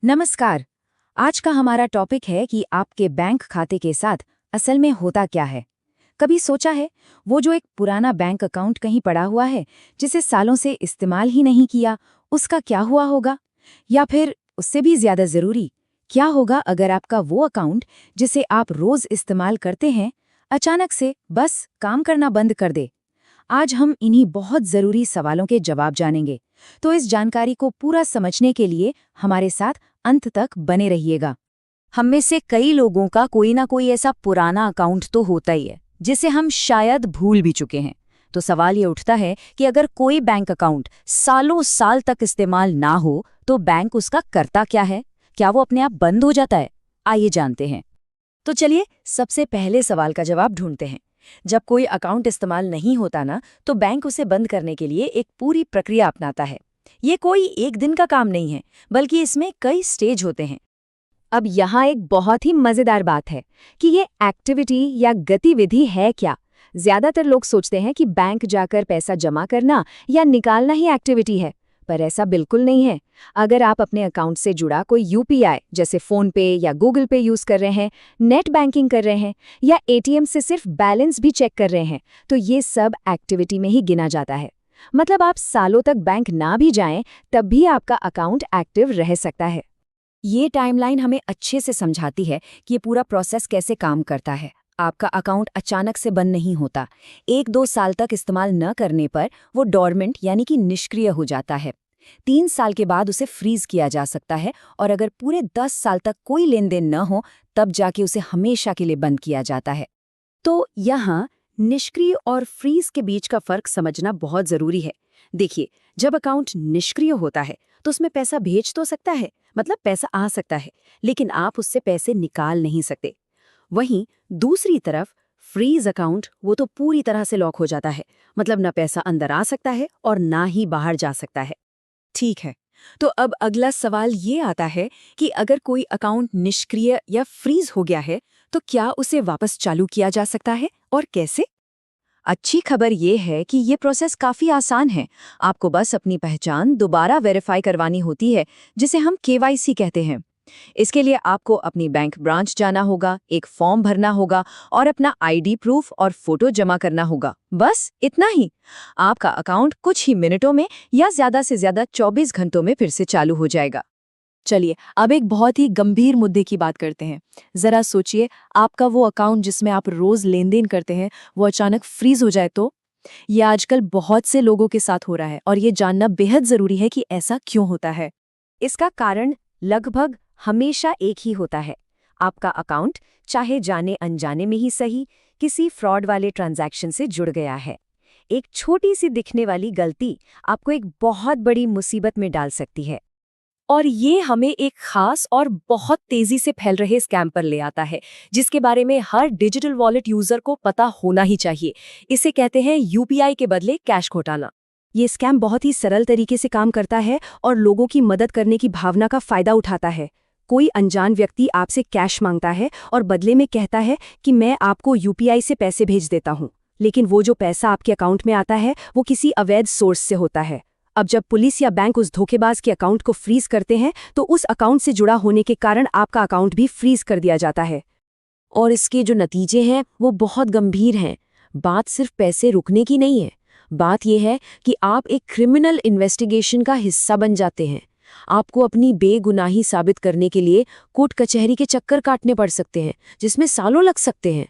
नमस्कार। आज का हमारा टॉपिक है कि आपके बैंक खाते के साथ असल में होता क्या है। कभी सोचा है वो जो एक पुराना बैंक अकाउंट कहीं पड़ा हुआ है जिसे सालों से इस्तेमाल ही नहीं किया, उसका क्या हुआ होगा? या फिर उससे भी ज्यादा जरूरी, क्या होगा अगर आपका वो अकाउंट जिसे आप रोज इस्तेमाल करते हैं अचानक से बस काम करना बंद कर दे? आज हम इन्हीं बहुत जरूरी सवालों के जवाब जानेंगे। तो इस जानकारी को पूरा समझने के लिए हमारे साथ अंत तक बने रहिएगा। हम में से कई लोगों का कोई ना कोई ऐसा पुराना अकाउंट तो होता ही है जिसे हम शायद भूल भी चुके हैं। तो सवाल ये उठता है कि अगर कोई बैंक अकाउंट सालों साल तक इस्तेमाल ना हो तो बैंक उसका करता क्या है? क्या वो अपने आप बंद हो जाता है? आइए जानते हैं। तो चलिए सबसे पहले सवाल का जवाब ढूंढते हैं। जब कोई अकाउंट इस्तेमाल नहीं होता ना, तो बैंक उसे बंद करने के लिए एक पूरी प्रक्रिया अपनाता है। ये कोई एक दिन का काम नहीं है, बल्कि इसमें कई स्टेज होते हैं। अब यहाँ एक बहुत ही मजेदार बात है कि ये एक्टिविटी या गतिविधि है क्या। ज्यादातर लोग सोचते हैं कि बैंक जाकर पैसा जमा करना या निकालना ही एक्टिविटी है, पर ऐसा बिल्कुल नहीं है। अगर आप अपने अकाउंट से जुड़ा कोई यूपीआई जैसे फोन पे या गूगल पे यूज कर रहे हैं, नेट बैंकिंग कर रहे हैं या एटीएम से सिर्फ बैलेंस भी चेक कर रहे हैं, तो ये सब एक्टिविटी में ही गिना जाता है। मतलब आप सालों तक बैंक ना भी जाएं, तब भी आपका अकाउंट एक्टिव रह सकता है। ये टाइमलाइन हमें अच्छे से समझाती है कि ये पूरा प्रोसेस कैसे काम करता है। आपका अकाउंट अचानक से बंद नहीं होता। 1-2 साल तक इस्तेमाल न करने पर वो डॉर्मेंट यानी कि निष्क्रिय हो जाता है। 3 साल के बाद उसे फ्रीज किया जा सकता है, और अगर पूरे 10 साल तक कोई लेन देन न हो तब जाके उसे हमेशा के लिए बंद किया जाता है। तो यहाँ निष्क्रिय और फ्रीज के बीच का फर्क समझना बहुत जरूरी है। देखिए, जब अकाउंट निष्क्रिय होता है तो उसमें पैसा भेज तो सकता है, मतलब पैसा आ सकता है, लेकिन आप उससे पैसे निकाल नहीं सकते। वहीं दूसरी तरफ फ्रीज अकाउंट, वो तो पूरी तरह से लॉक हो जाता है, मतलब ना पैसा अंदर आ सकता है और ना ही बाहर जा सकता है। ठीक है, तो अब अगला सवाल ये आता है कि अगर कोई अकाउंट निष्क्रिय या फ्रीज हो गया है तो क्या उसे वापस चालू किया जा सकता है और कैसे? अच्छी खबर ये है कि ये प्रोसेस काफ़ी आसान है। आपको बस अपनी पहचान दोबारा वेरीफाई करवानी होती है, जिसे हम केवाईसी कहते हैं। इसके लिए आपको अपनी बैंक ब्रांच जाना होगा, एक फॉर्म भरना होगा और अपना आईडी प्रूफ और फोटो जमा करना होगा। बस इतना ही। आपका अकाउंट कुछ ही मिनटों में या ज़्यादा से ज़्यादा 24 घंटों में फिर से चालू हो जाएगा। चलिए अब एक बहुत ही गंभीर मुद्दे की बात करते हैं। जरा सोचिए, आपका वो अकाउंट जिसमें आप रोज लेन देन करते हैं वो अचानक फ्रीज हो जाए तो? ये आजकल बहुत से लोगों के साथ हो रहा है, और ये जानना बेहद जरूरी है कि ऐसा क्यों होता है। इसका कारण लगभग हमेशा एक ही होता है। आपका अकाउंट, चाहे जाने अनजाने में ही सही, किसी फ्रॉड वाले ट्रांजैक्शन से जुड़ गया है। एक छोटी सी दिखने वाली गलती आपको एक बहुत बड़ी मुसीबत में डाल सकती है। और ये हमें एक खास और बहुत तेजी से फैल रहे स्कैम पर ले आता है, जिसके बारे में हर डिजिटल वॉलेट यूजर को पता होना ही चाहिए। इसे कहते हैं यूपीआई के बदले कैश घोटाला। ये स्कैम बहुत ही सरल तरीके से काम करता है और लोगों की मदद करने की भावना का फायदा उठाता है। कोई अनजान व्यक्ति आपसे कैश मांगता है और बदले में कहता है कि मैं आपको यूपीआई से पैसे भेज देता हूँ, लेकिन वो जो पैसा आपके अकाउंट में आता है वो किसी अवैध सोर्स से होता है। अब जब पुलिस या बैंक उस धोखेबाज के अकाउंट को फ्रीज करते हैं तो उस अकाउंट से जुड़ा होने के कारण आपका अकाउंट भी फ्रीज कर दिया जाता है। और इसके जो नतीजे हैं वो बहुत गंभीर हैं। बात सिर्फ पैसे रुकने की नहीं है, बात यह है कि आप एक क्रिमिनल इन्वेस्टिगेशन का हिस्सा बन जाते हैं। आपको अपनी बेगुनाही साबित करने के लिए कोर्ट कचहरी के चक्कर काटने पड़ सकते हैं, जिसमें सालों लग सकते हैं।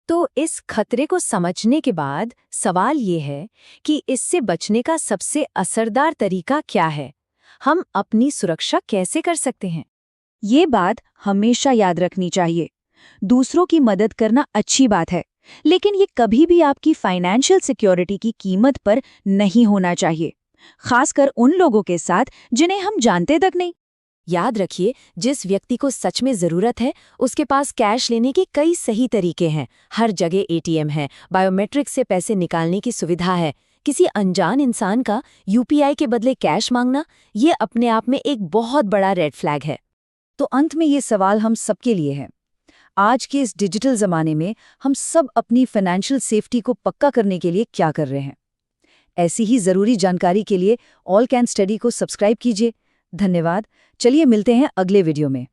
तो इस खतरे को समझने के बाद सवाल ये है कि इससे बचने का सबसे असरदार तरीका क्या है? हम अपनी सुरक्षा कैसे कर सकते हैं? ये बात हमेशा याद रखनी चाहिए। दूसरों की मदद करना अच्छी बात है, लेकिन ये कभी भी आपकी फाइनेंशियल सिक्योरिटी की कीमत पर नहीं होना चाहिए, खासकर उन लोगों के साथ जिन्हें हम जानते तक नहीं। याद रखिए, जिस व्यक्ति को सच में जरूरत है उसके पास कैश लेने के कई सही तरीके हैं। हर जगह एटीएम है, बायोमेट्रिक से पैसे निकालने की सुविधा है। किसी अनजान इंसान का यूपीआई के बदले कैश मांगना, ये अपने आप में एक बहुत बड़ा रेड फ्लैग है। तो अंत में ये सवाल हम सबके लिए है। आज के इस डिजिटल जमाने में हम सब अपनी फाइनेंशियल सेफ्टी को पक्का करने के लिए क्या कर रहे हैं? ऐसी ही जरूरी जानकारी के लिए ऑल कैन स्टडी को सब्सक्राइब कीजिए। धन्यवाद। चलिए मिलते हैं अगले वीडियो में।